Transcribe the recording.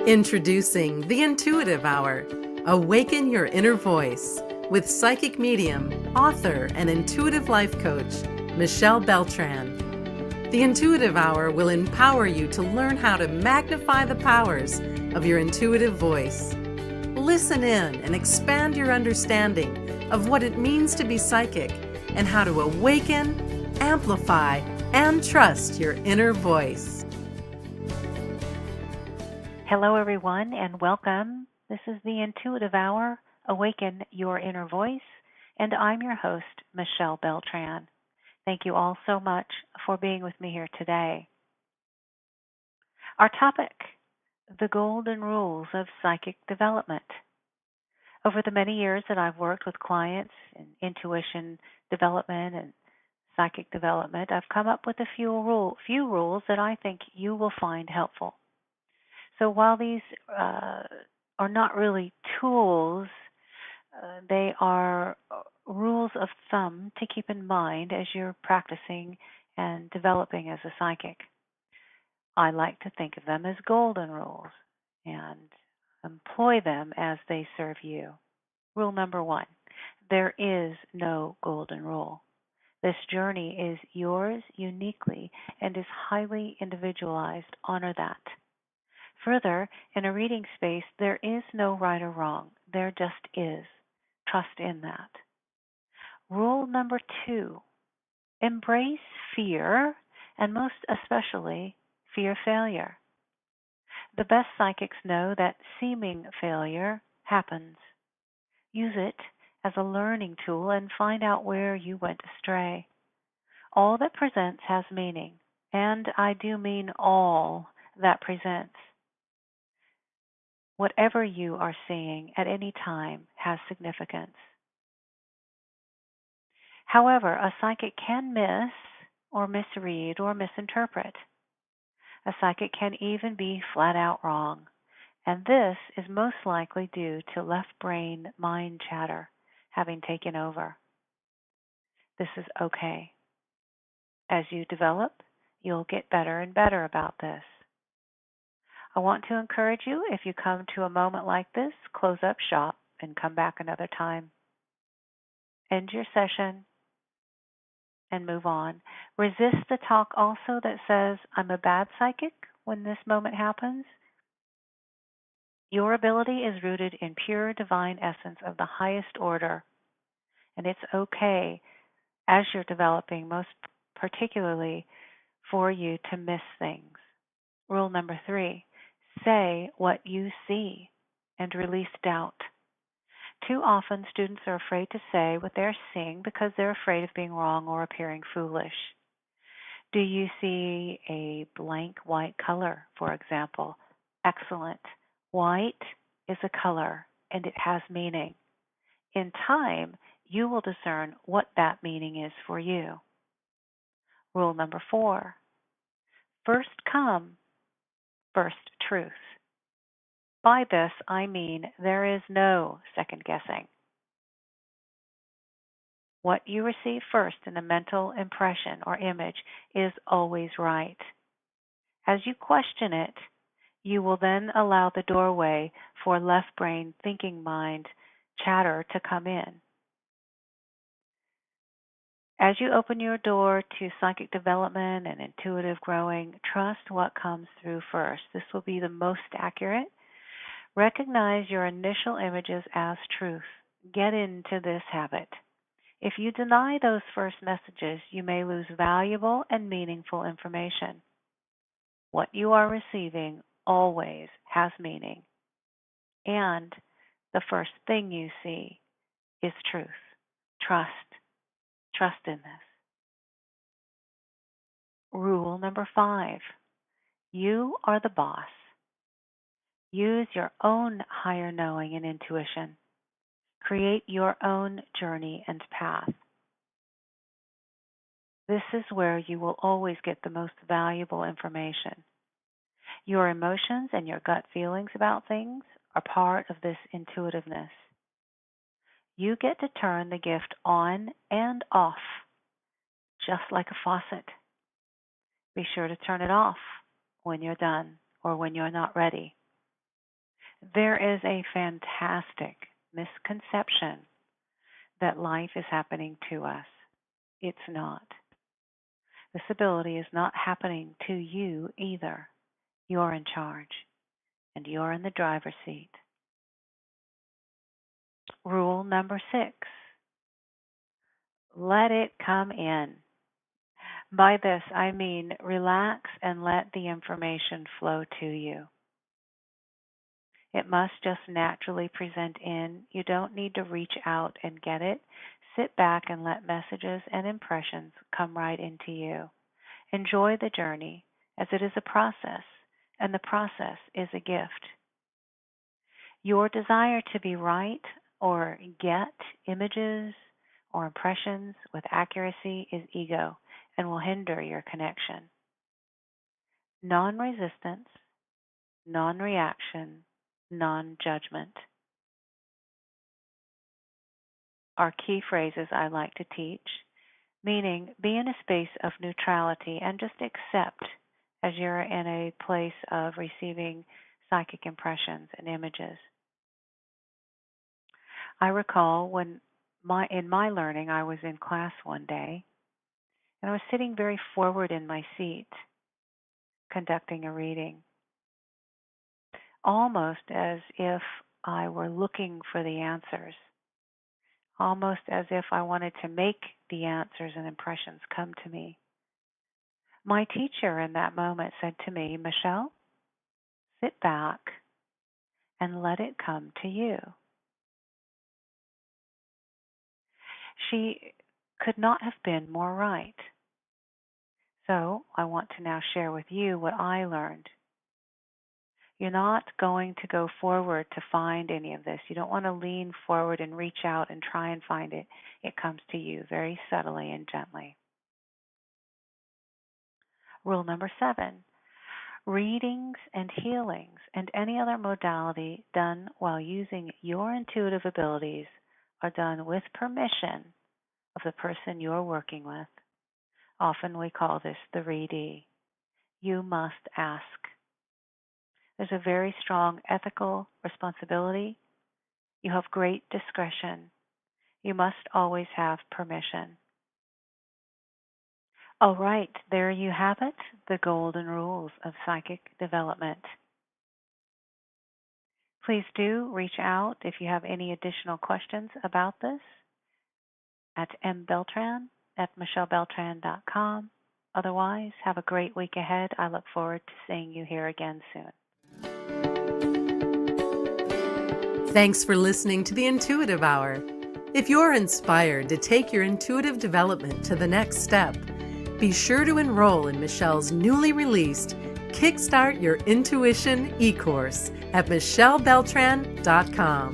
Introducing the Intuitive Hour. Awaken your inner voice with psychic medium, author, and intuitive life coach, Michelle Beltran. The Intuitive Hour will empower you to learn how to magnify the powers of your intuitive voice. Listen in and expand your understanding of what it means to be psychic and how to awaken, amplify, and trust your inner voice. Hello, everyone, and welcome. This is the Intuitive Hour, Awaken Your Inner Voice, and I'm your host, Michelle Beltran. Thank you all so much for being with me here today. Our topic, the golden rules of psychic development. Over the many years that I've worked with clients in intuition development and psychic development, I've come up with a few rules that I think you will find helpful. So while these are not really tools, they are rules of thumb to keep in mind as you're practicing and developing as a psychic. I like to think of them as golden rules and employ them as they serve you. Rule number 1, there is no golden rule. This journey is yours uniquely and is highly individualized. Honor that. Further, in a reading space, there is no right or wrong. There just is. Trust in that. Rule number 2, embrace fear, and most especially, fear failure. The best psychics know that seeming failure happens. Use it as a learning tool and find out where you went astray. All that presents has meaning, and I do mean all that presents. Whatever you are seeing at any time has significance. However, a psychic can miss or misread or misinterpret. A psychic can even be flat out wrong, and this is most likely due to left brain mind chatter having taken over. This is okay. As you develop, you'll get better and better about this. I want to encourage you, if you come to a moment like this, close up shop and come back another time. End your session and move on. Resist the talk also that says, I'm a bad psychic when this moment happens. Your ability is rooted in pure divine essence of the highest order, and it's okay as you're developing, most particularly for you to miss things. Rule number 3. Say what you see and release doubt. Too often, students are afraid to say what they're seeing because they're afraid of being wrong or appearing foolish. Do you see a blank white color, for example? Excellent. White is a color, and it has meaning. In time, you will discern what that meaning is for you. Rule number 4. First come, first truth. By this, I mean there is no second guessing. What you receive first in a mental impression or image is always right. As you question it, you will then allow the doorway for left brain thinking mind chatter to come in. As you open your door to psychic development and intuitive growing, trust what comes through first. This will be the most accurate. Recognize your initial images as truth. Get into this habit. If you deny those first messages, you may lose valuable and meaningful information. What you are receiving always has meaning, and the first thing you see is truth. Trust. Trust in this. Rule number 5. You are the boss. Use your own higher knowing and intuition. Create your own journey and path. This is where you will always get the most valuable information. Your emotions and your gut feelings about things are part of this intuitiveness. You get to turn the gift on and off, just like a faucet. Be sure to turn it off when you're done or when you're not ready. There is a fantastic misconception that life is happening to us. It's not. This ability is not happening to you either. You're in charge, and you're in the driver's seat. Rule number 6, let it come in. By this, I mean relax and let the information flow to you. It must just naturally present in. You don't need to reach out and get it. Sit back and let messages and impressions come right into you. Enjoy the journey, as it is a process, and the process is a gift. Your desire to be right or get images or impressions with accuracy is ego and will hinder your connection. Non-resistance, non-reaction, non-judgment are key phrases I like to teach, meaning be in a space of neutrality and just accept as you're in a place of receiving psychic impressions and images. I recall when in my learning, I was in class one day, and I was sitting very forward in my seat, conducting a reading, almost as if I were looking for the answers, almost as if I wanted to make the answers and impressions come to me. My teacher in that moment said to me, "Michelle, sit back and let it come to you." She could not have been more right. So I want to now share with you what I learned. You're not going to go forward to find any of this. You don't want to lean forward and reach out and try and find it. It comes to you very subtly and gently. Rule number 7, readings and healings and any other modality done while using your intuitive abilities are done with permission of the person you're working with. Often we call this the readee. You must ask. There's a very strong ethical responsibility. You have great discretion. You must always have permission. All right, there you have it, the golden rules of psychic development. Please do reach out if you have any additional questions about this at mbeltran@michellebeltran.com. Otherwise, have a great week ahead. I look forward to seeing you here again soon. Thanks for listening to the Intuitive Hour. If you're inspired to take your intuitive development to the next step, be sure to enroll in Michelle's newly released Kickstart Your Intuition e-course at michellebeltran.com.